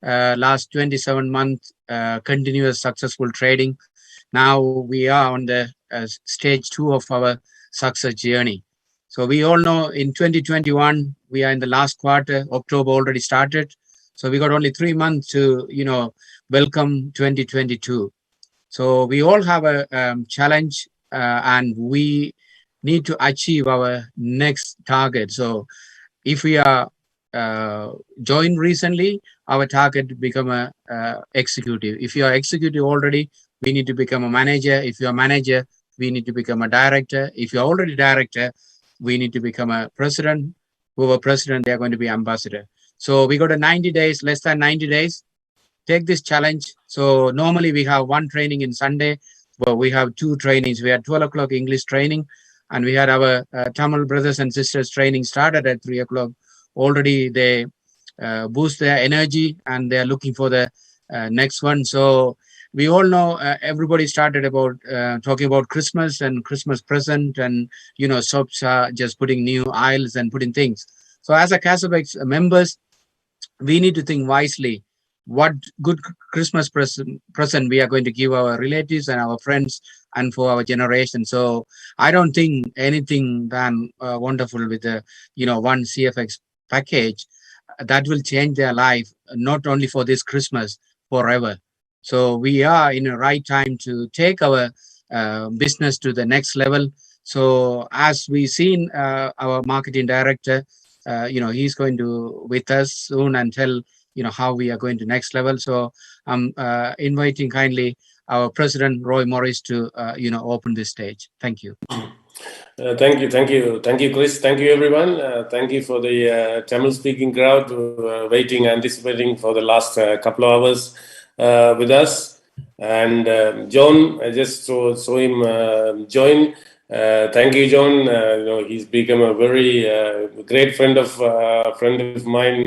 last 27 months, continuous successful trading. Now we are on the stage 2 of our success journey. So we all know in 2021, we are in the last quarter. October already started. So we got only 3 months to, welcome 2022. So we all have a challenge, and we need to achieve our next target. So if we are joined recently, our target to become a executive. If you are executive already, we need to become a manager. If you are manager, we need to become a director. If you are already director, we need to become a president. Who are president, they are going to be ambassador. So we got a 90 days, less than 90 days. Take this challenge. So normally we have one training in Sunday, but we have 2 trainings. We had 12 o'clock English training, and we had our Tamil brothers and sisters training started at 3 o'clock. Already they boost their energy, and they're looking for the next one. So we all know everybody started about talking about Christmas and Christmas present, and shops are just putting new aisles and putting things. So as a CASHFX members, we need to think wisely what good Christmas present we are going to give our relatives and our friends and for our generation. So I don't think anything than wonderful with the one CFX package that will change their life, not only for this Christmas, forever. So we are in the right time to take our business to the next level. So as we seen our marketing director, he's going to with us soon and tell how we are going to next level. So I'm inviting kindly our president Roy Morris to open this stage. Thank you. Thank you, Chris. Thank you, everyone. Thank you for the Tamil-speaking crowd waiting, anticipating for the last couple of hours with us. And John, I just saw him join. Thank you, John. He's become a very great friend of mine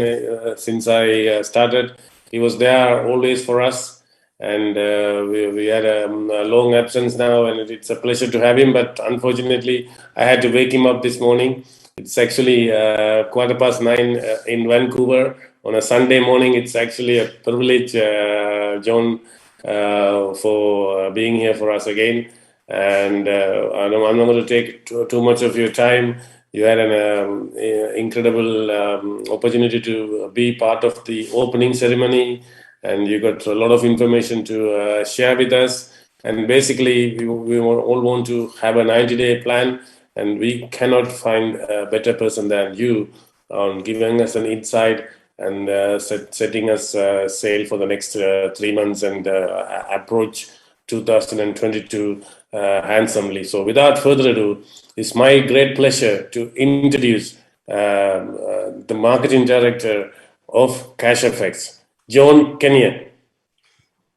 since I started. He was there always for us. And we had a long absence now, and it's a pleasure to have him. But unfortunately, I had to wake him up this morning. It's actually 9:15 in Vancouver on a Sunday morning. It's actually a privilege, John, for being here for us again. And I'm not going to take too much of your time. You had an incredible opportunity to be part of the opening ceremony, and you got a lot of information to share with us. And basically, we all want to have a 90-day plan, and we cannot find a better person than you on giving us an insight and setting us sail for the next 3 months and approach 2022 handsomely. So without further ado, it's my great pleasure to introduce the marketing director of CASHFX, John Kinnear.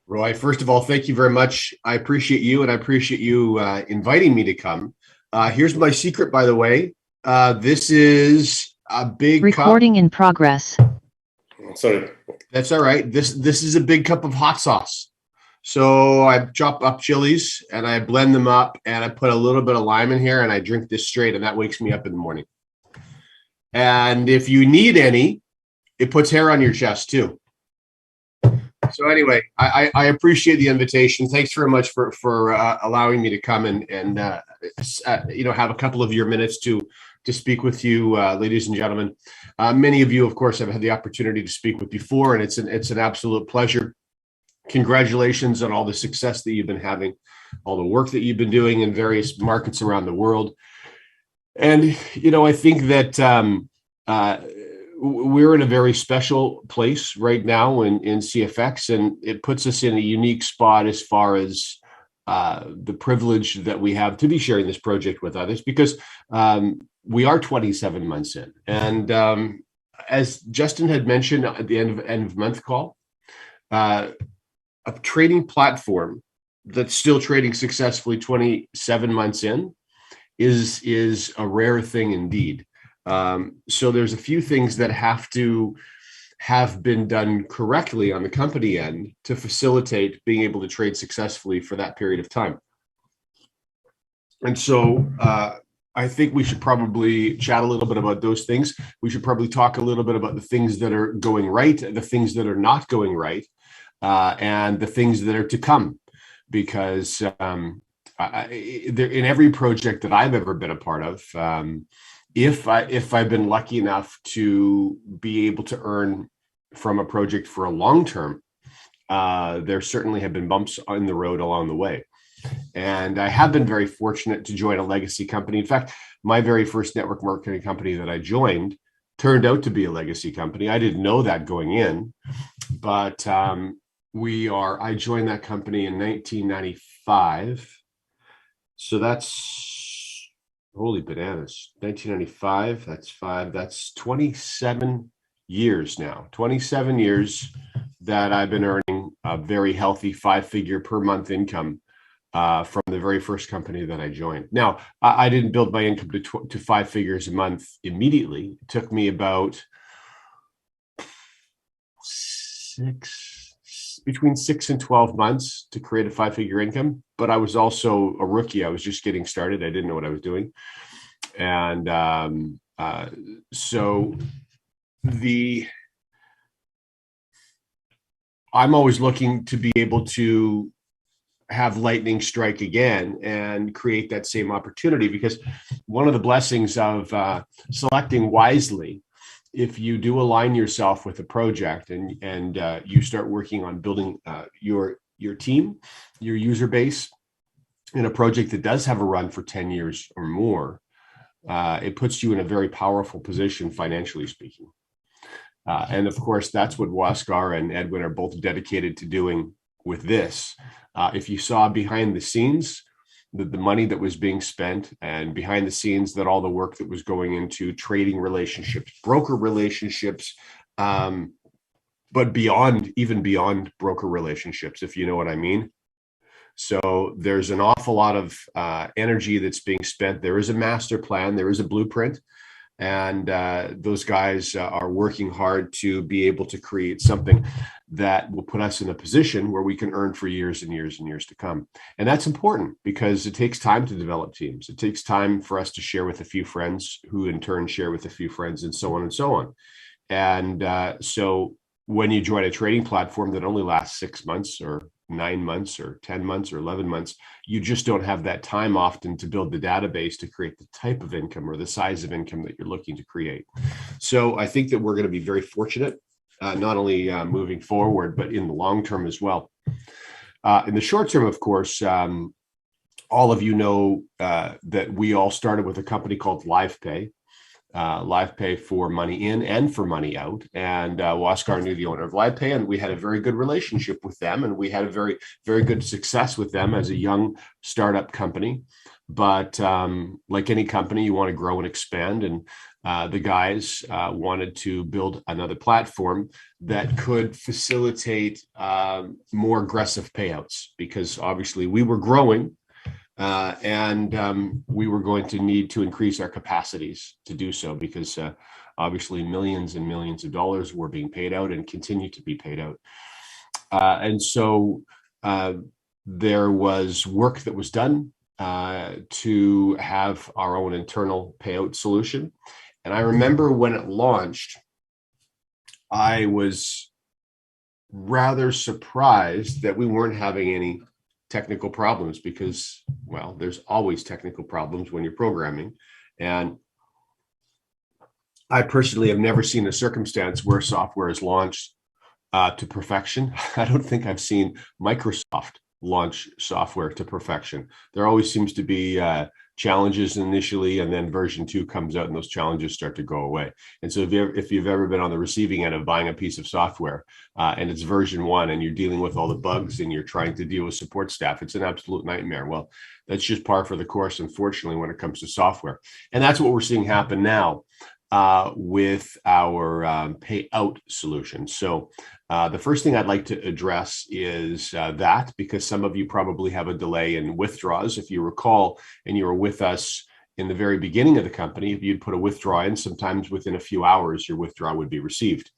Roy, first of all, thank you very much. I appreciate you, and I appreciate you inviting me to come. Here's my secret, by the way. This is a big recording cup. In progress. Sorry. That's all right. This is a big cup of hot sauce. So I chop up chilies and I blend them up, and I put a little bit of lime in here, and I drink this straight, and that wakes me up in the morning. And if you need any, it puts hair on your chest too. So anyway, I appreciate the invitation. Thanks very much for allowing me to come and have a couple of your minutes to speak with you, ladies and gentlemen. Many of you, of course, I've had the opportunity to speak with before, and it's an absolute pleasure. Congratulations on all the success that you've been having, all the work that you've been doing in various markets around the world. And, I think that we're in a very special place right now in CFX, and it puts us in a unique spot as far as the privilege that we have to be sharing this project with others, because we are 27 months in. And as Justin had mentioned at the end of month call, a trading platform that's still trading successfully 27 months in is a rare thing indeed. So there's a few things that have to have been done correctly on the company end to facilitate being able to trade successfully for that period of time. And so I think we should probably chat a little bit about those things. We should probably talk a little bit about the things that are going right, the things that are not going right, and the things that are to come. Because in every project that I've ever been a part of, if I've been lucky enough to be able to earn from a project for a long term, there certainly have been bumps on the road along the way. And I have been very fortunate to join a legacy company. In fact, my very first network marketing company that I joined turned out to be a legacy company. I didn't know that going in, but I joined that company in 1995. So that's, holy bananas, 1995, that's 27 years now. 27 years that I've been earning a very healthy 5-figure per month income from the very first company that I joined. Now, I didn't build my income to 5 figures a month immediately. It took me about between 6 and 12 months to create a 5-figure income. But I was also a rookie. I was just getting started. I didn't know what I was doing. And I'm always looking to be able to have lightning strike again and create that same opportunity, because one of the blessings of selecting wisely, if you do align yourself with a project and you start working on building your team, your user base in a project that does have a run for 10 years or more, it puts you in a very powerful position financially speaking. And of course, that's what 𝙏𝙗𝙖𝙑 and Edwin are both dedicated to doing with this. If you saw behind the scenes, the money that was being spent, and behind the scenes that all the work that was going into trading relationships, broker relationships, but even beyond broker relationships, if you know what I mean. So there's an awful lot of energy that's being spent. There is a master plan, there is a blueprint, and those guys are working hard to be able to create something that will put us in a position where we can earn for years and years and years to come. And that's important because it takes time to develop teams. It takes time for us to share with a few friends who in turn share with a few friends, and so on and so on. And so when you join a trading platform that only lasts 6 months or 9 months or 10 months or 11 months, you just don't have that time often to build the database to create the type of income or the size of income that you're looking to create. So I think that we're going to be very fortunate, not only moving forward, but in the long term as well. In the short term, of course, all of you know that we all started with a company called LivePay. LivePay for money in and for money out. And 𝙏𝙗𝙖𝙑 knew the owner of LivePay, and we had a very good relationship with them, and we had a very, very good success with them as a young startup company. But like any company, you want to grow and expand. And the guys wanted to build another platform that could facilitate more aggressive payouts, because obviously we were growing. And we were going to need to increase our capacities to do so, because obviously millions and millions of dollars were being paid out and continue to be paid out. And so there was work that was done to have our own internal payout solution. And I remember when it launched, I was rather surprised that we weren't having any technical problems, because, well, there's always technical problems when you're programming. And I personally have never seen a circumstance where software is launched to perfection. I don't think I've seen Microsoft launch software to perfection. There always seems to be challenges initially, and then version 2 comes out and those challenges start to go away. And so if you've ever been on the receiving end of buying a piece of software and it's version 1 and you're dealing with all the bugs and you're trying to deal with support staff, it's an absolute nightmare. Well, that's just par for the course, unfortunately, when it comes to software. And that's what we're seeing happen now with our payout solution. So the first thing I'd like to address is that, because some of you probably have a delay in withdrawals. If you recall, and you were with us in the very beginning of the company, if you'd put a withdrawal in, sometimes within a few hours, your withdrawal would be received.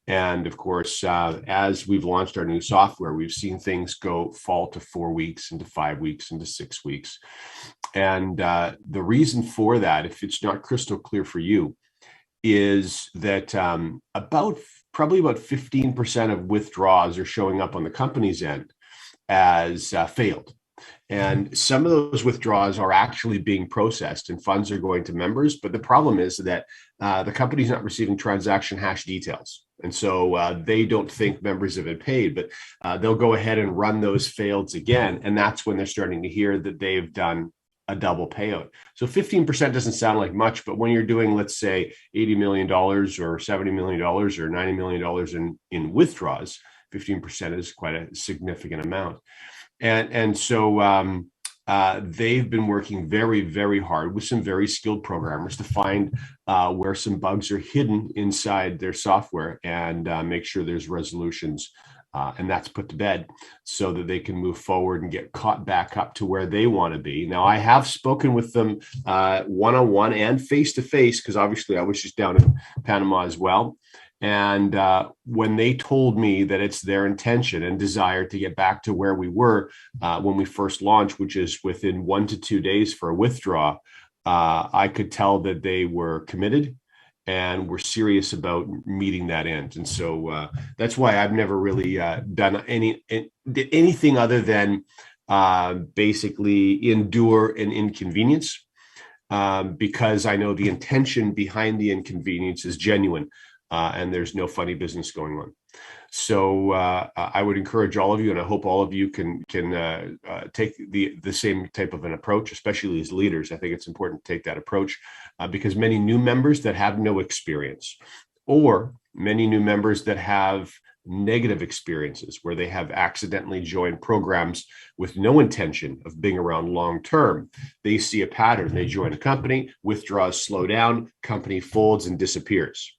And of course, as we've launched our new software, we've seen things fall to 4 weeks, into 5 weeks, into 6 weeks. And the reason for that, if it's not crystal clear for you, is that probably about 15% of withdrawals are showing up on the company's end as failed. And some of those withdrawals are actually being processed and funds are going to members. But the problem is that the company's not receiving transaction hash details. And so they don't think members have been paid, but they'll go ahead and run those faileds again. And that's when they're starting to hear that they've done a double payout. So 15% doesn't sound like much, but when you're doing, let's say, $80 million or $70 million or $90 million in withdrawals, 15% is quite a significant amount. And so they've been working very, very hard with some very skilled programmers to find where some bugs are hidden inside their software and make sure there's resolutions. And that's put to bed so that they can move forward and get caught back up to where they want to be. Now, I have spoken with them one-on-one and face-to-face, because obviously I was just down in Panama as well. And when they told me that it's their intention and desire to get back to where we were when we first launched, which is within 1 to 2 days for a withdrawal, I could tell that they were committed and we're serious about meeting that end. And so that's why I've never really done anything other than basically endure an inconvenience, because I know the intention behind the inconvenience is genuine, and there's no funny business going on. So I would encourage all of you, and I hope all of you can take the same type of an approach, especially as leaders. I think it's important to take that approach because many new members that have no experience, or many new members that have negative experiences where they have accidentally joined programs with no intention of being around long term, they see a pattern. They join a company, withdrawals slow down, company folds and disappears.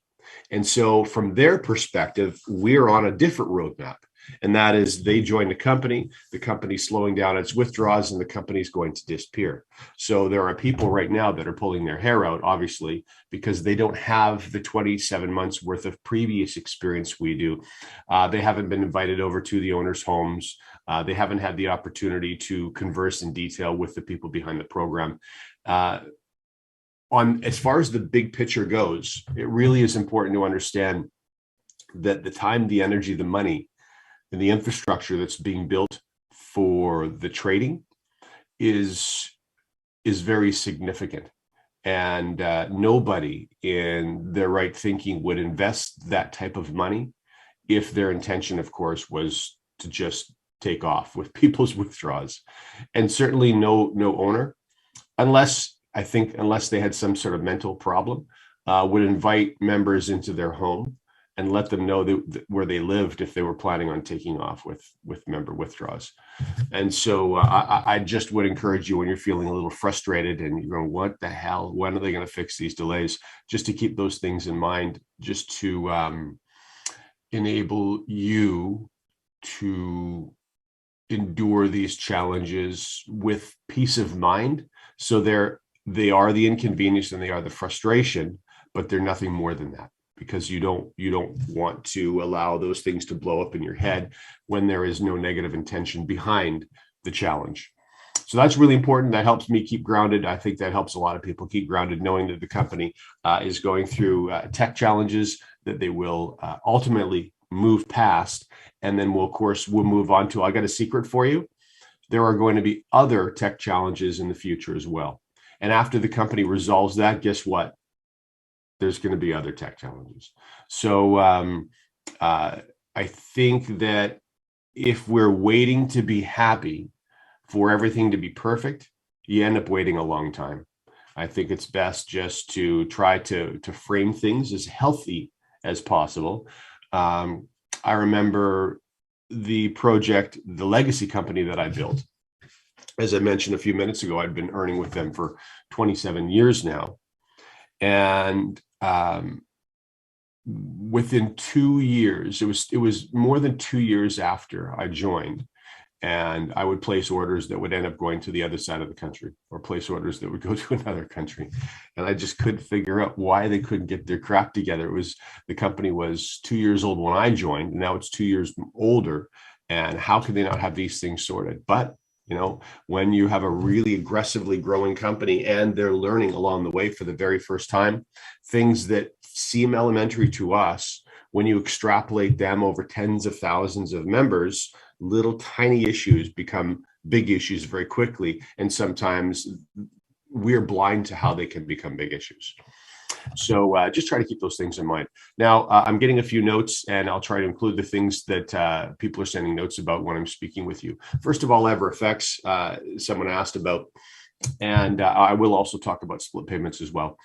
And so from their perspective, we're on a different roadmap. And that is they joined the company's slowing down its withdrawals, and the company's going to disappear. So there are people right now that are pulling their hair out, obviously, because they don't have the 27 months worth of previous experience we do. They haven't been invited over to the owners' homes. They haven't had the opportunity to converse in detail with the people behind the program. As far as the big picture goes, it really is important to understand that the time, the energy, the money, and the infrastructure that's being built for the trading is very significant. And nobody in their right thinking would invest that type of money if their intention, of course, was to just take off with people's withdrawals. And certainly no owner, unless they had some sort of mental problem, would invite members into their home and let them know where they lived if they were planning on taking off with member withdrawals. And so I just would encourage you, when you're feeling a little frustrated and you're going, what the hell, when are they going to fix these delays? Just to keep those things in mind, just to enable you to endure these challenges with peace of mind. So they are the inconvenience and they are the frustration, but they're nothing more than that, because you don't want to allow those things to blow up in your head when there is no negative intention behind the challenge. So that's really important. That helps me keep grounded. I think that helps a lot of people keep grounded, knowing that the company is going through tech challenges that they will ultimately move past. And then we'll move on to, I got a secret for you. There are going to be other tech challenges in the future as well. And after the company resolves that, guess what? There's going to be other tech challenges. So I think that if we're waiting to be happy for everything to be perfect, you end up waiting a long time. I think it's best just to try to frame things as healthy as possible. I remember the project, the legacy company that I built. As I mentioned a few minutes ago, I'd been earning with them for 27 years now. And within 2 years, it was more than 2 years after I joined, and I would place orders that would end up going to the other side of the country, or place orders that would go to another country. And I just couldn't figure out why they couldn't get their crap together. The company was 2 years old when I joined, and now it's 2 years older. And how could they not have these things sorted? But You know, when you have a really aggressively growing company and they're learning along the way for the very first time, things that seem elementary to us, when you extrapolate them over tens of thousands of members, little tiny issues become big issues very quickly. And sometimes we're blind to how they can become big issues. So just try to keep those things in mind. Now, I'm getting a few notes, and I'll try to include the things that people are sending notes about when I'm speaking with you. First of all, EverFX, someone asked about, and I will also talk about split payments as well.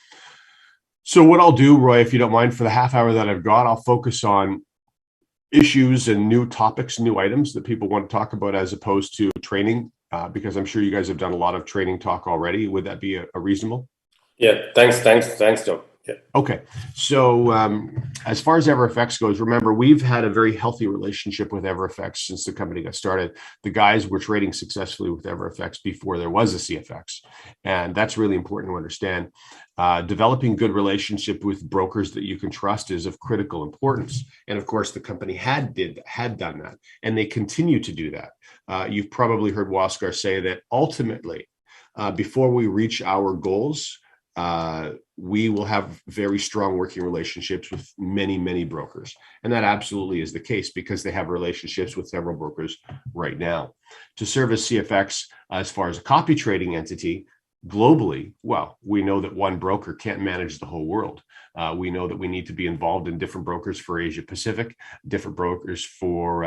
So what I'll do, Roy, if you don't mind, for the half hour that I've got, I'll focus on issues and new topics, new items that people want to talk about as opposed to training, because I'm sure you guys have done a lot of training talk already. Would that be a reasonable? Yeah, thanks, John. Yeah. Okay, so as far as EverFX goes, remember, we've had a very healthy relationship with EverFX since the company got started. The guys were trading successfully with EverFX before there was a CFX, and that's really important to understand. Developing good relationship with brokers that you can trust is of critical importance, and of course, the company had done that, and they continue to do that. You've probably heard Waskar say that ultimately, before we reach our goals, we will have very strong working relationships with many, many brokers. And that absolutely is the case because they have relationships with several brokers right now. To serve as CFX, as far as a copy trading entity, globally, well, we know that one broker can't manage the whole world. We know that we need to be involved in different brokers for Asia Pacific, different brokers for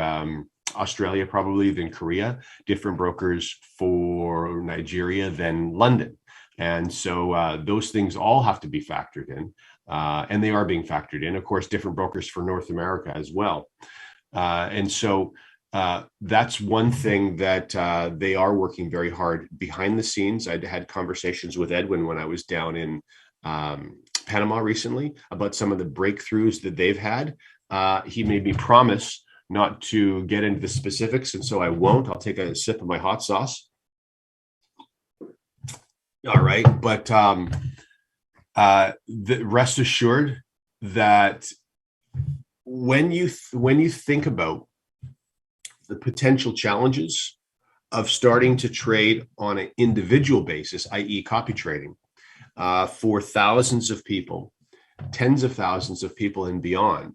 Australia probably than Korea, different brokers for Nigeria than London. And so those things all have to be factored in, and they are being factored in. Of course, different brokers for North America as well. And so that's one thing that they are working very hard behind the scenes. I had conversations with Edwin when I was down in Panama recently about some of the breakthroughs that they've had. He made me promise not to get into the specifics, and so I won't. I'll take a sip of my hot sauce. All right, but rest assured that when you think about the potential challenges of starting to trade on an individual basis, i.e. copy trading, for thousands of people, tens of thousands of people and beyond,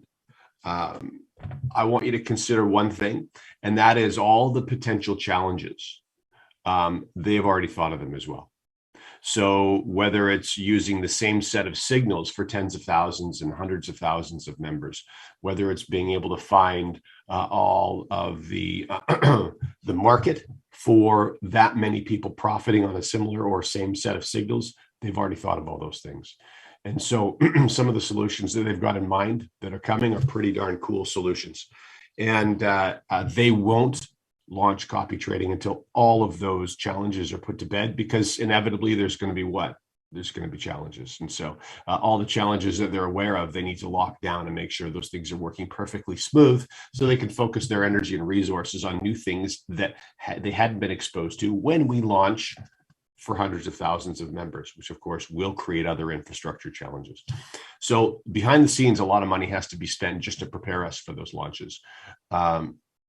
I want you to consider one thing, and that is all the potential challenges. They've already thought of them as well. So whether it's using the same set of signals for tens of thousands and hundreds of thousands of members, whether it's being able to find all of the the market for that many people profiting on a similar or same set of signals, they've already thought of all those things. And so some of the solutions that they've got in mind that are coming are pretty darn cool solutions. And they won't launch copy trading until all of those challenges are put to bed, because inevitably there's going to be there's going to be challenges. And so all the challenges that they're aware of, they need to lock down and make sure those things are working perfectly smooth so they can focus their energy and resources on new things that they hadn't been exposed to when we launch for hundreds of thousands of members, which of course will create other infrastructure challenges. So behind the scenes, a lot of money has to be spent just to prepare us for those launches.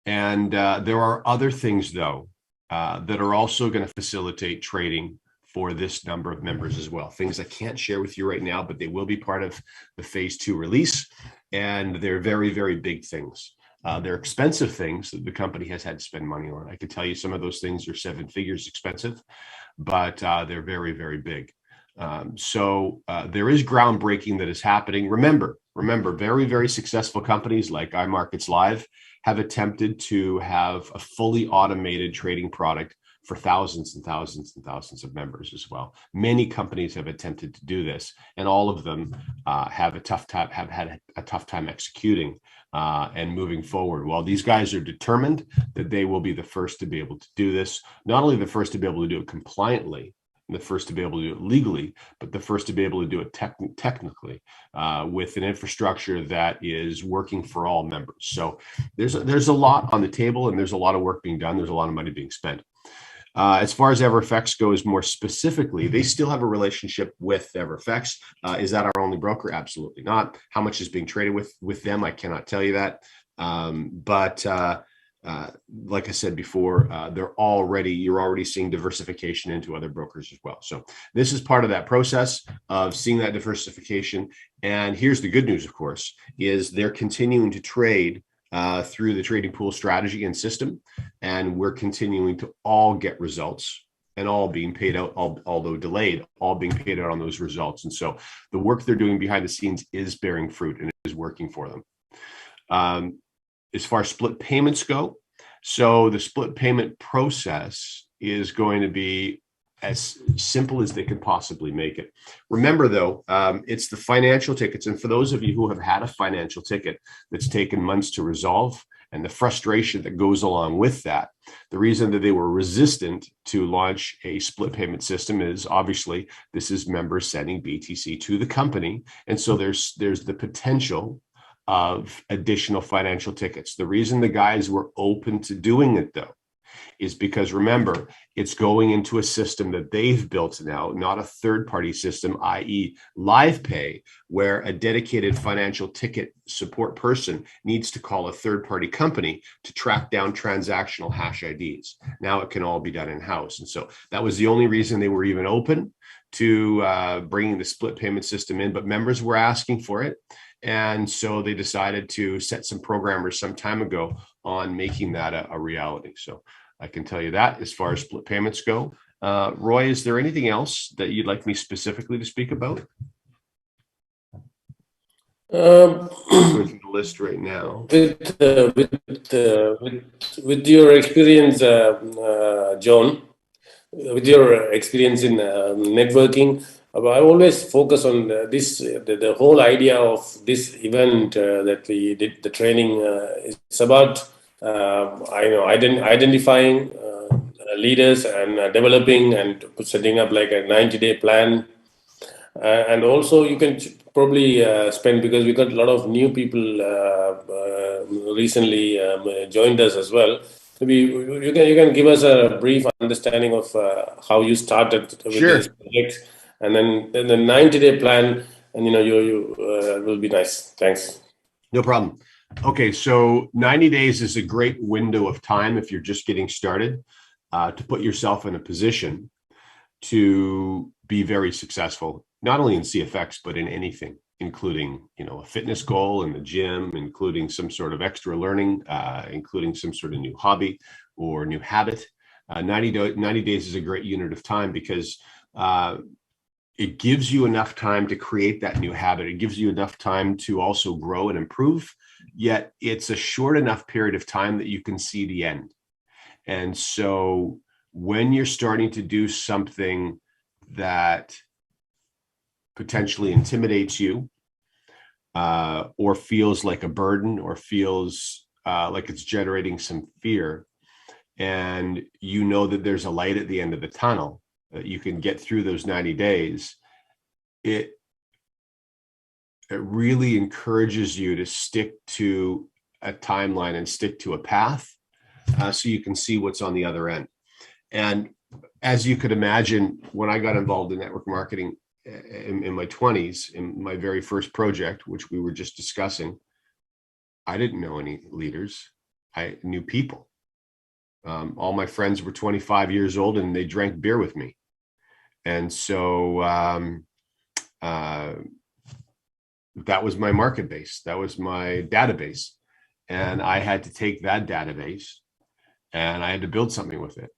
And there are other things, though, that are also going to facilitate trading for this number of members as well. Things I can't share with you right now, but they will be part of the phase 2 release. And they're very, very big things. They're expensive things that the company has had to spend money on. I can tell you some of those things are 7 figures expensive, but they're very, very big. So there is groundbreaking that is happening. Remember, very, very successful companies like iMarkets Live have attempted to have a fully automated trading product for thousands and thousands and thousands of members as well. Many companies have attempted to do this, and all of them have had a tough time executing and moving forward. Well, these guys are determined that they will be the first to be able to do this, not only the first to be able to do it compliantly, the first to be able to do it legally, but the first to be able to do it technically with an infrastructure that is working for all members. So there's a lot on the table, and there's a lot of work being done. There's a lot of money being spent. As far as EverFX goes, more specifically, they still have a relationship with EverFX. Is that our only broker? Absolutely not. How much is being traded with them? I cannot tell you that. But like I said before, you're already seeing diversification into other brokers as well. So this is part of that process of seeing that diversification. And here's the good news, of course, is they're continuing to trade through the trading pool strategy and system. And we're continuing to all get results and all being paid out, although delayed, all being paid out on those results. And so the work they're doing behind the scenes is bearing fruit and is working for them. As far as split payments go, so the split payment process is going to be as simple as they can possibly make it. Remember, though, it's the financial tickets. And for those of you who have had a financial ticket that's taken months to resolve and the frustration that goes along with that, the reason that they were resistant to launch a split payment system is obviously this is members sending BTC to the company. And so there's the potential of additional financial tickets. The reason the guys were open to doing it, though, is because, remember, it's going into a system that they've built now, not a third-party system, i.e. live pay, where a dedicated financial ticket support person needs to call a third-party company to track down transactional hash IDs. Now it can all be done in-house. And so that was the only reason they were even open to bringing the split payment system in, but members were asking for it. And so they decided to set some programmers some time ago on making that a reality. So I can tell you that as far as split payments go. Roy, is there anything else that you'd like me specifically to speak about? Going through the list right now. With your experience, John, with your experience in networking, I always focus on the whole idea of this event that we did, the training. It's about identifying leaders and developing and setting up like a 90-day plan. And also you can probably spend, because we got a lot of new people recently joined us as well. Maybe you can give us a brief understanding of how you started with this project, and then the 90-day plan, and you will be nice. Thanks. No problem. Okay, so 90 days is a great window of time if you're just getting started to put yourself in a position to be very successful, not only in CFX, but in anything, including, a fitness goal in the gym, including some sort of extra learning, including some sort of new hobby or new habit. 90 days is a great unit of time because it gives you enough time to create that new habit. It gives you enough time to also grow and improve, yet it's a short enough period of time that you can see the end. And so when you're starting to do something that potentially intimidates you or feels like a burden or feels like it's generating some fear, and you know that there's a light at the end of the tunnel, that you can get through those 90 days, it really encourages you to stick to a timeline and stick to a path so you can see what's on the other end. And as you could imagine, when I got involved in network marketing in my 20s, in my very first project, which we were just discussing, I didn't know any leaders. I knew people. All my friends were 25 years old and they drank beer with me. And so that was my market base. That was my database. And I had to take that database and I had to build something with it.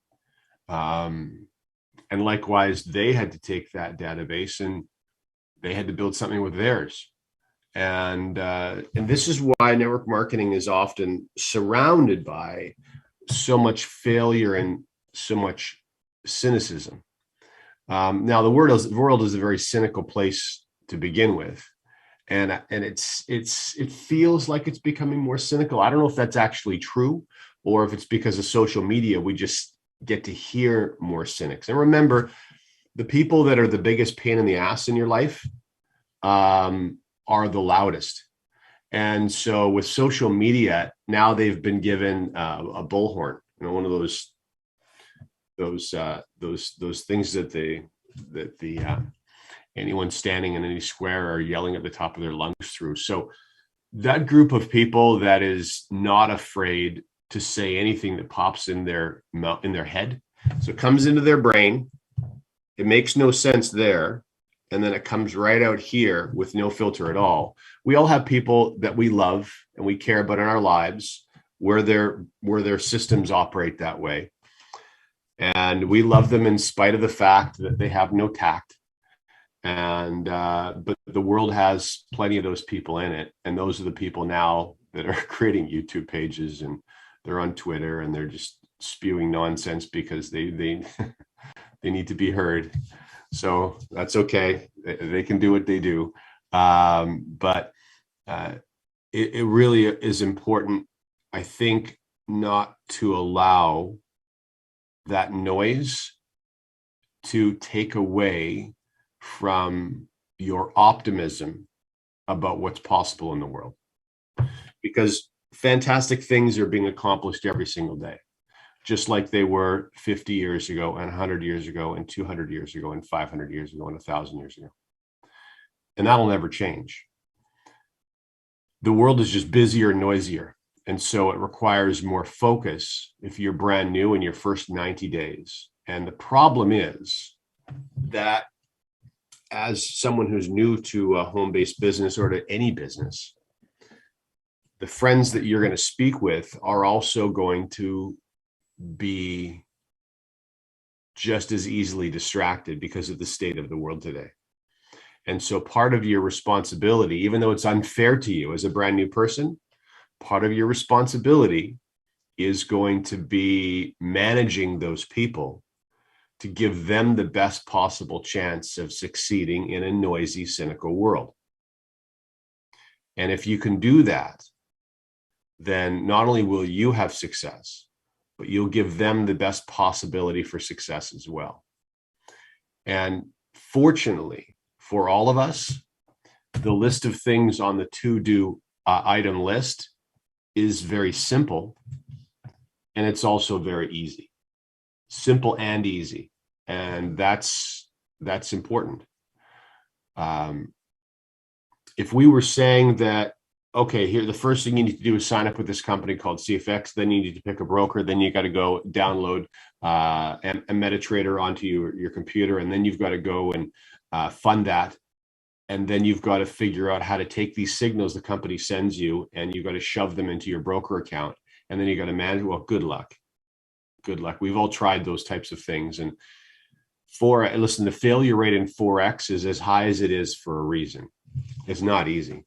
And likewise, they had to take that database and they had to build something with theirs. And this is why network marketing is often surrounded by so much failure and so much cynicism. Now, the world is a very cynical place to begin with, and it feels like it's becoming more cynical. I don't know if that's actually true, or if it's because of social media. We just get to hear more cynics. And remember, the people that are the biggest pain in the ass in your life are the loudest. And so with social media, now they've been given a bullhorn, one of those things that anyone standing in any square are yelling at the top of their lungs through. So that group of people that is not afraid to say anything that pops in their mouth, in their head. So it comes into their brain. It makes no sense there. And then it comes right out here with no filter at all. We all have people that we love and we care about in our lives where their systems operate that way. And we love them in spite of the fact that they have no tact. And but the world has plenty of those people in it. And those are the people now that are creating YouTube pages, and they're on Twitter, and they're just spewing nonsense because they they need to be heard. So that's okay. They can do what they do. But it really is important, I think, not to allow that noise to take away from your optimism about what's possible in the world. Because fantastic things are being accomplished every single day, just like they were 50 years ago and 100 years ago and 200 years ago and 500 years ago and 1,000 years ago. And that'll never change. The world is just busier and noisier. And so it requires more focus if you're brand new in your first 90 days. And the problem is that as someone who's new to a home-based business or to any business, the friends that you're going to speak with are also going to be just as easily distracted because of the state of the world today. And so part of your responsibility, even though it's unfair to you as a brand new person, part of your responsibility is going to be managing those people to give them the best possible chance of succeeding in a noisy, cynical world. And if you can do that, then not only will you have success, but you'll give them the best possibility for success as well. And fortunately for all of us, the list of things on the to-do item list is very simple, and it's also very easy. Simple and easy, and that's important. If we were saying that, okay, here, the first thing you need to do is sign up with this company called CFX, then you need to pick a broker, then you got to go download a MetaTrader onto your computer, and then you've got to go and fund that. And then you've got to figure out how to take these signals the company sends you, and you've got to shove them into your broker account. And then you got to manage, well, good luck. Good luck. We've all tried those types of things. And listen, the failure rate in Forex is as high as it is for a reason. It's not easy.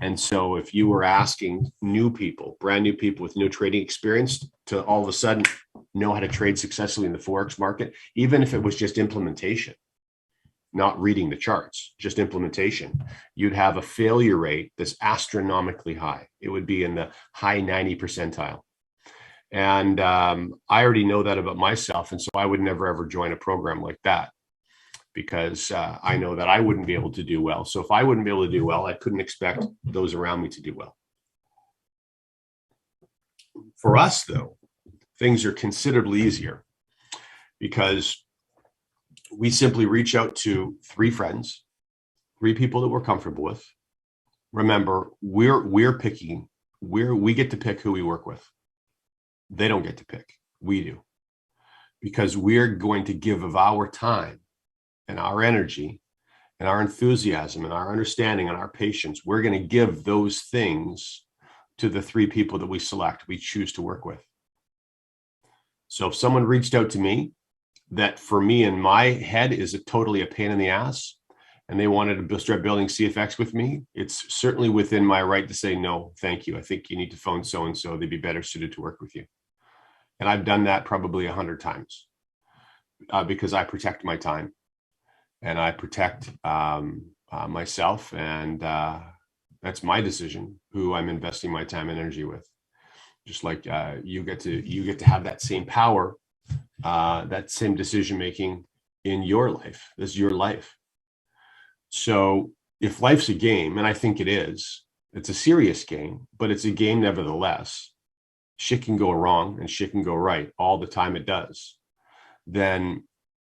And so if you were asking new people, brand new people with no trading experience to all of a sudden know how to trade successfully in the Forex market, even if it was just implementation, not reading the charts, just implementation, you'd have a failure rate that's astronomically high. It would be in the high 90 percentile. And I already know that about myself. And so I would never, ever join a program like that, because I know that I wouldn't be able to do well. So if I wouldn't be able to do well, I couldn't expect those around me to do well. For us, though, things are considerably easier because we simply reach out to 3 friends, 3 people that we're comfortable with. Remember, we get to pick who we work with. They don't get to pick, we do, because we're going to give of our time and our energy and our enthusiasm and our understanding and our patience. We're going to give those things to the 3 people that we select, we choose to work with. So if someone reached out to me that for me in my head is totally a pain in the ass, and they wanted to start building CFX with me, it's certainly within my right to say, no, thank you. I think you need to phone so-and-so. They'd be better suited to work with you. And I've done that probably 100 times because I protect my time and I protect myself. And that's my decision, who I'm investing my time and energy with. Just like you get to have that same power, that same decision-making in your life. This is your life. So if life's a game, and I think it is, it's a serious game, but it's a game nevertheless. Shit can go wrong and shit can go right all the time, it does. Then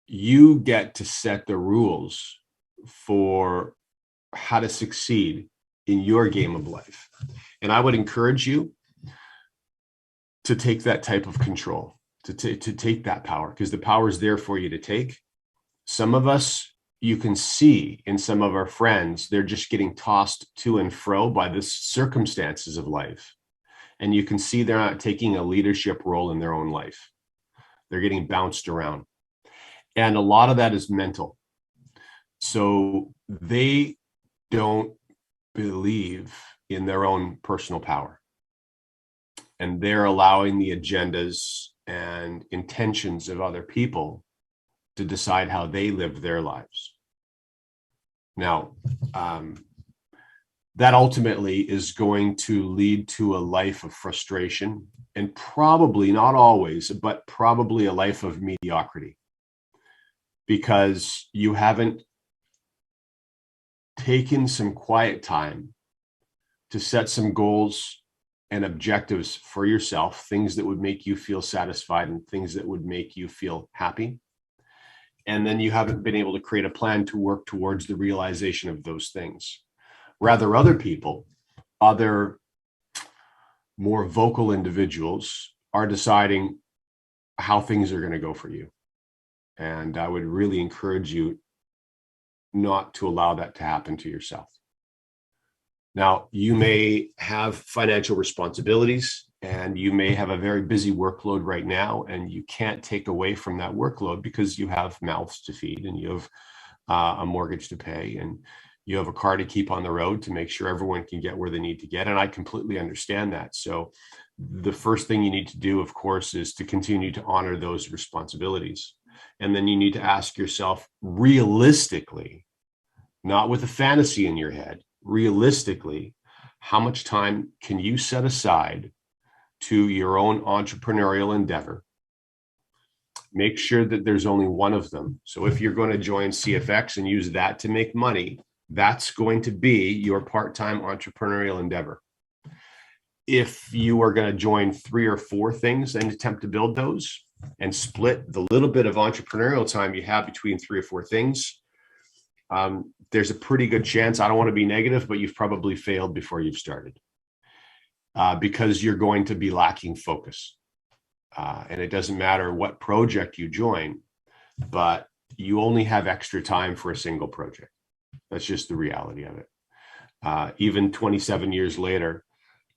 you get to set the rules for how to succeed in your game of life. And I would encourage you to take that type of control, to take that power, because the power is there for you to take. Some of us, you can see in some of our friends, they're just getting tossed to and fro by the circumstances of life. And you can see they're not taking a leadership role in their own life. They're getting bounced around. And a lot of that is mental. So they don't believe in their own personal power. And they're allowing the agendas and intentions of other people to decide how they live their lives. Now, that ultimately is going to lead to a life of frustration, and probably, not always, but probably a life of mediocrity, because you haven't taken some quiet time to set some goals and objectives for yourself, things that would make you feel satisfied and things that would make you feel happy. And then you haven't been able to create a plan to work towards the realization of those things. Rather, other people, other more vocal individuals are deciding how things are going to go for you. And I would really encourage you not to allow that to happen to yourself. Now, you may have financial responsibilities and you may have a very busy workload right now, and you can't take away from that workload because you have mouths to feed and you have a mortgage to pay and you have a car to keep on the road to make sure everyone can get where they need to get. And I completely understand that. So the first thing you need to do, of course, is to continue to honor those responsibilities. And then you need to ask yourself realistically, not with a fantasy in your head, realistically, how much time can you set aside to your own entrepreneurial endeavor? Make sure that there's only one of them. So if you're going to join CFX and use that to make money, that's going to be your part-time entrepreneurial endeavor. If you are going to join 3 or 4 things and attempt to build those and split the little bit of entrepreneurial time you have between 3 or 4 things, there's a pretty good chance, I don't want to be negative, but you've probably failed before you've started, because you're going to be lacking focus. And it doesn't matter what project you join, but you only have extra time for a single project. That's just the reality of it. Even 27 years later,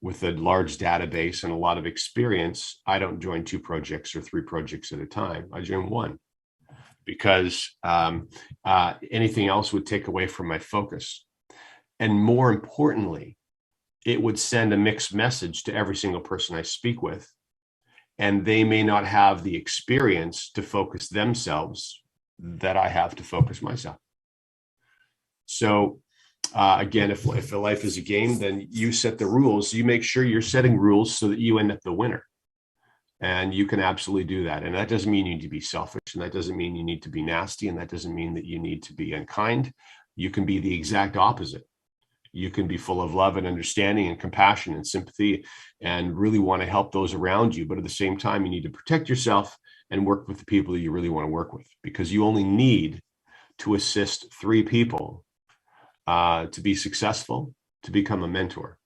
with a large database and a lot of experience, I don't join 2 projects or 3 projects at a time. I join 1 because anything else would take away from my focus. And more importantly, it would send a mixed message to every single person I speak with, and they may not have the experience to focus themselves that I have to focus myself. So again, if life is a game, then you set the rules. You make sure you're setting rules so that you end up the winner. And you can absolutely do that. And that doesn't mean you need to be selfish, and that doesn't mean you need to be nasty, and that doesn't mean that you need to be unkind. You can be the exact opposite. You can be full of love and understanding and compassion and sympathy and really want to help those around you. But at the same time, you need to protect yourself and work with the people that you really want to work with, because you only need to assist 3 people to be successful, to become a mentor.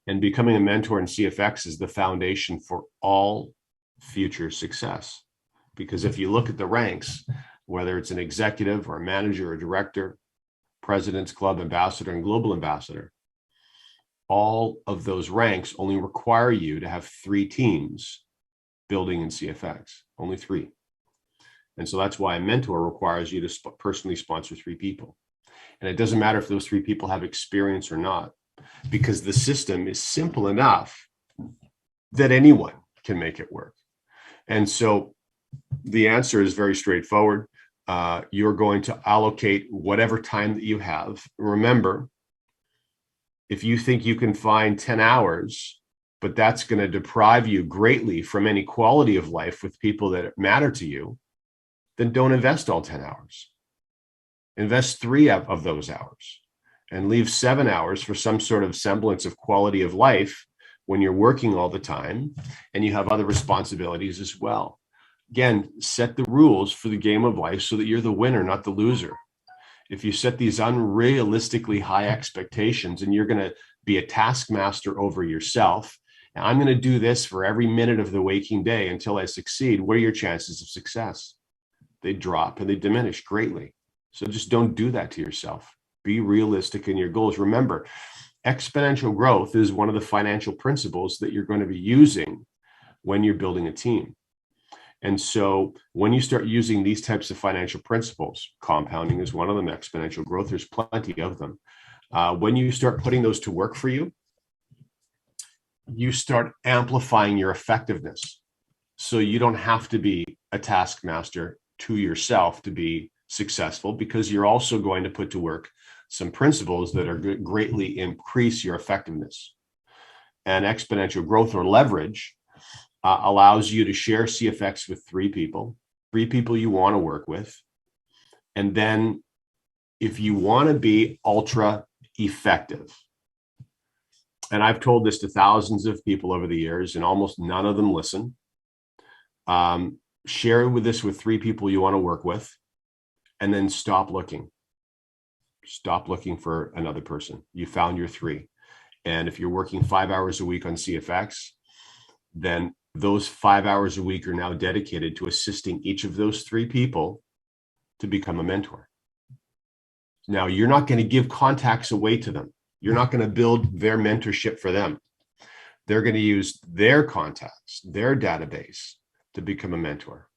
And becoming a mentor in CFX is the foundation for all future success. Because if you look at the ranks, whether it's an executive or a manager or director, President's Club ambassador and global ambassador, all of those ranks only require you to have 3 teams building in CFX, only 3. And so that's why a mentor requires you to personally sponsor 3 people. And it doesn't matter if those 3 people have experience or not, because the system is simple enough that anyone can make it work. And so the answer is very straightforward. You're going to allocate whatever time that you have. Remember, if you think you can find 10 hours, but that's going to deprive you greatly from any quality of life with people that matter to you, then don't invest all 10 hours. Invest 3 of those hours and leave 7 hours for some sort of semblance of quality of life when you're working all the time and you have other responsibilities as well. Again, set the rules for the game of life so that you're the winner, not the loser. If you set these unrealistically high expectations and you're going to be a taskmaster over yourself and I'm going to do this for every minute of the waking day until I succeed, what are your chances of success? They drop and they diminish greatly. So just don't do that to yourself. Be realistic in your goals. Remember, exponential growth is one of the financial principles that you're going to be using when you're building a team. And so when you start using these types of financial principles, compounding is one of them, exponential growth, there's plenty of them. When you start putting those to work for you, you start amplifying your effectiveness. So you don't have to be a taskmaster to yourself to be successful, because you're also going to put to work some principles that are greatly increase your effectiveness. And exponential growth or leverage allows you to share CFX with three people you want to work with. And then if you want to be ultra effective, and I've told this to thousands of people over the years and almost none of them listen, share this with three people you want to work with, and then stop looking. Stop looking for another person. You found your three. And if you're working 5 hours a week on CFX, then those 5 hours a week are now dedicated to assisting each of those three people to become a mentor. Now, you're not going to give contacts away to them. You're not going to build their mentorship for them. They're going to use their contacts, their database to become a mentor.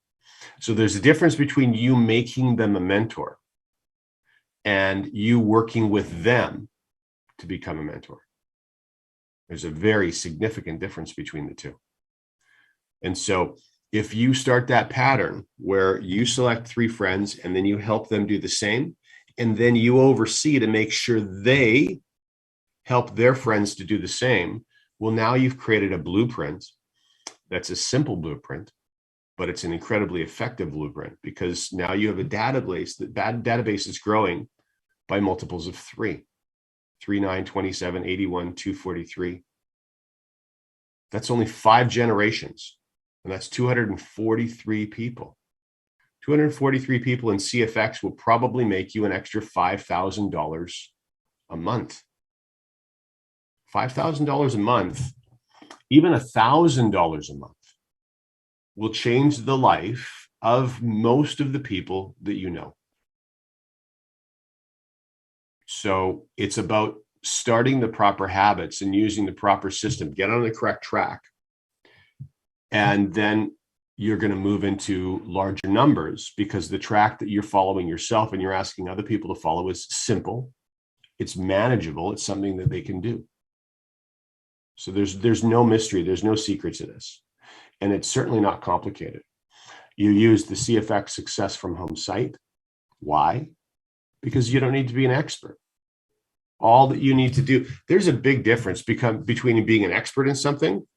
So there's a difference between you making them a mentor and you working with them to become a mentor. There's a very significant difference between the two. And so if you start that pattern where you select three friends and then you help them do the same, and then you oversee to make sure they help their friends to do the same, well, now you've created a blueprint that's a simple blueprint, but it's an incredibly effective blueprint, because now you have a database. That database is growing by multiples of 3, 3, 9, 27, 81, 243. That's only 5 generations, and that's 243 people. 243 people in CFX will probably make you an extra $5,000 a month. $5,000 a month, even $1,000 a month, will change the life of most of the people that you know. So it's about starting the proper habits and using the proper system, get on the correct track. And then you're going to move into larger numbers, because the track that you're following yourself and you're asking other people to follow is simple. It's manageable. It's something that they can do. So there's no mystery. There's no secret to this. And it's certainly not complicated. You use the CFX Success from Home site. Why? Because you don't need to be an expert. All that you need to do, there's a big difference between being an expert in something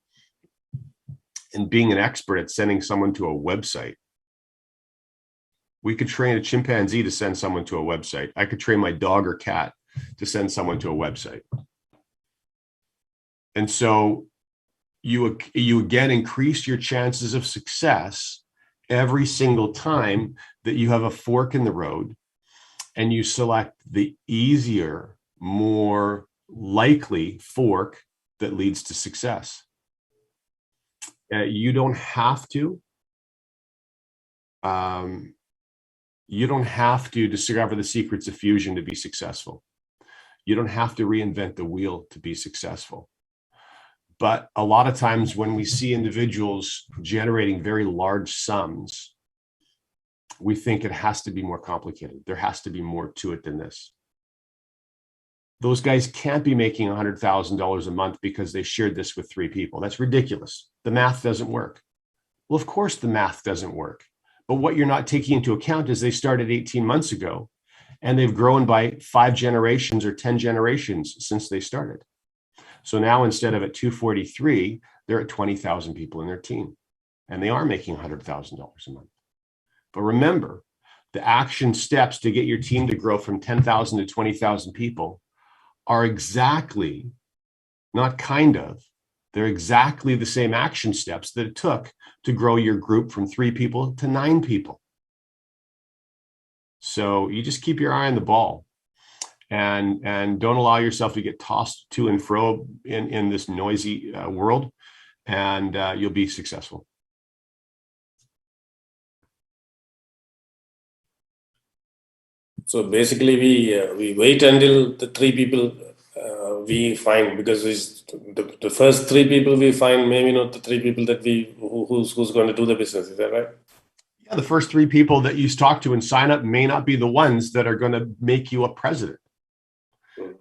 and being an expert at sending someone to a website. We could train a chimpanzee to send someone to a website. I could train my dog or cat to send someone to a website. And so you again increase your chances of success every single time that you have a fork in the road and you select the easier, more likely fork that leads to success. You don't have to discover the secrets of fusion to be successful. You don't have to reinvent the wheel to be successful. But a lot of times when we see individuals generating very large sums, we think it has to be more complicated. There has to be more to it than this. Those guys can't be making $100,000 a month because they shared this with 3 people. That's ridiculous. The math doesn't work. Well, of course the math doesn't work. But what you're not taking into account is they started 18 months ago and they've grown by 5 generations or 10 generations since they started. So now instead of at 243, they're at 20,000 people in their team, and they are making $100,000 a month. But remember, the action steps to get your team to grow from 10,000 to 20,000 people are exactly, not kind of, they're exactly the same action steps that it took to grow your group from 3 people to 9 people. So you just keep your eye on the ball and don't allow yourself to get tossed to and fro in this noisy world. and you'll be successful. So basically, we wait until the three people we find, because it's the first three people we find, maybe not the three people that who's going to do the business. Is that right? Yeah, the first three people that you talk to and sign up may not be the ones that are going to make you a president.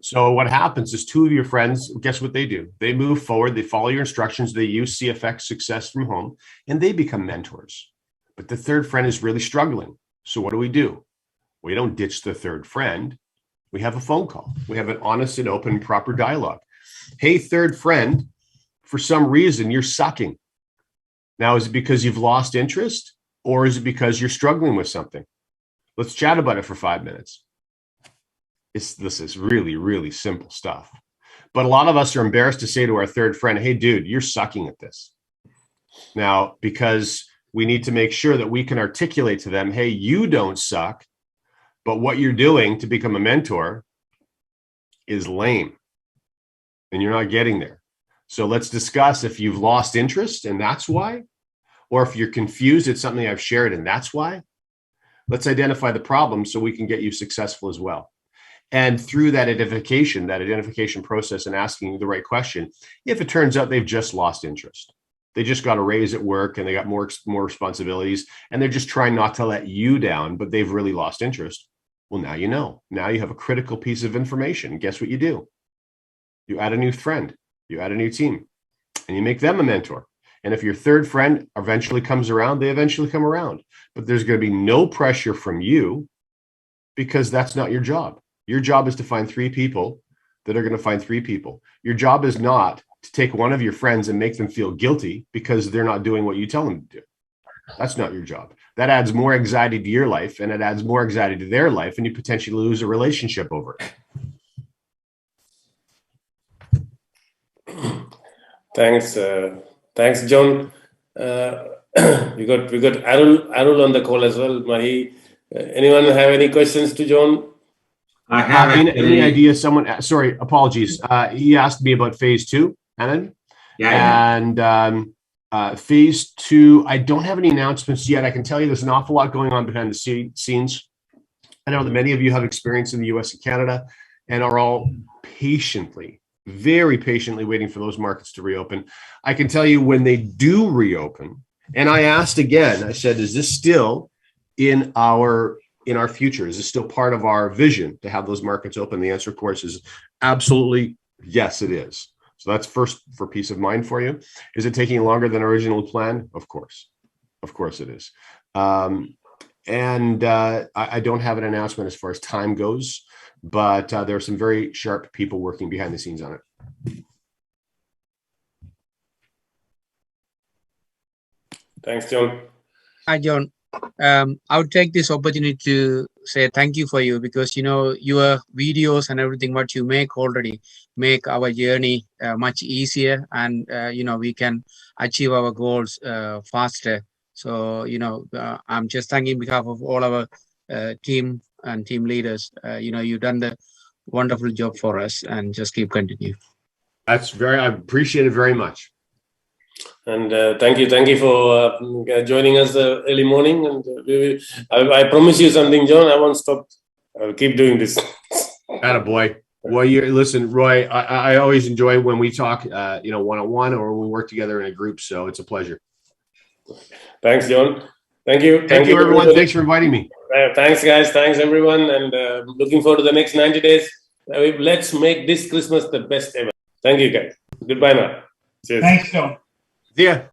So what happens is two of your friends, guess what they do? They move forward, they follow your instructions, they use CFX Success from Home, and they become mentors. But the third friend is really struggling. So what do? We don't ditch the third friend. We have a phone call. We have an honest and open, proper dialogue. Hey, third friend, for some reason, you're sucking. Now, is it because you've lost interest, or is it because you're struggling with something? Let's chat about it for 5 minutes. This is really, really simple stuff. But a lot of us are embarrassed to say to our third friend, hey, dude, you're sucking at this. Now, because we need to make sure that we can articulate to them, hey, you don't suck, but what you're doing to become a mentor is lame, and you're not getting there. So let's discuss if you've lost interest and that's why, or if you're confused, it's something I've shared and that's why. Let's identify the problem so we can get you successful as well. And through that identification process and asking the right question, if it turns out they've just lost interest, they just got a raise at work and they got more responsibilities and they're just trying not to let you down, but they've really lost interest. Well, now you know. Now you have a critical piece of information. Guess what you do? You add a new friend, you add a new team, and you make them a mentor. And if your third friend eventually comes around, they eventually come around. But there's going to be no pressure from you because that's not your job. Your job is to find three people that are going to find three people. Your job is not to take one of your friends and make them feel guilty because they're not doing what you tell them to do. That's not your job. That adds more anxiety to your life, and it adds more anxiety to their life, and you potentially lose a relationship over it. Thanks, John. We got Arul on the call as well. Mahi, anyone have any questions to John? I have any idea? Someone, sorry, apologies. He asked me about phase 2, Anand. Yeah. And phase 2, I don't have any announcements yet. I can tell you there's an awful lot going on behind the scenes. I know that many of you have experience in the US and Canada and are all patiently, very patiently waiting for those markets to reopen. I can tell you when they do reopen, and I asked again, I said, is this still in our future? Is this still part of our vision to have those markets open? The answer, of course, is absolutely yes, it is. So that's first for peace of mind for you. Is it taking longer than originally planned? Of course it is. I don't have an announcement as far as time goes, but there are some very sharp people working behind the scenes on it. Thanks, John. Hi, John. I would take this opportunity to say thank you for you, because your videos and everything what you make already make our journey much easier, and we can achieve our goals faster. So I'm just thanking behalf of all our team and team leaders. You've done the wonderful job for us, and just keep continuing. I appreciate it very much. And thank you for joining us early morning. And I promise you something, John. I won't stop. I'll keep doing this. Attaboy. Well, listen, Roy. I always enjoy when we talk, one-on-one or when we work together in a group. So it's a pleasure. Thanks, John. Thank you. Thank you, everyone. Thanks for inviting me. Thanks, guys. Thanks, everyone. And looking forward to the next 90 days. Let's make this Christmas the best ever. Thank you, guys. Goodbye now. Cheers. Thanks, John. Yeah.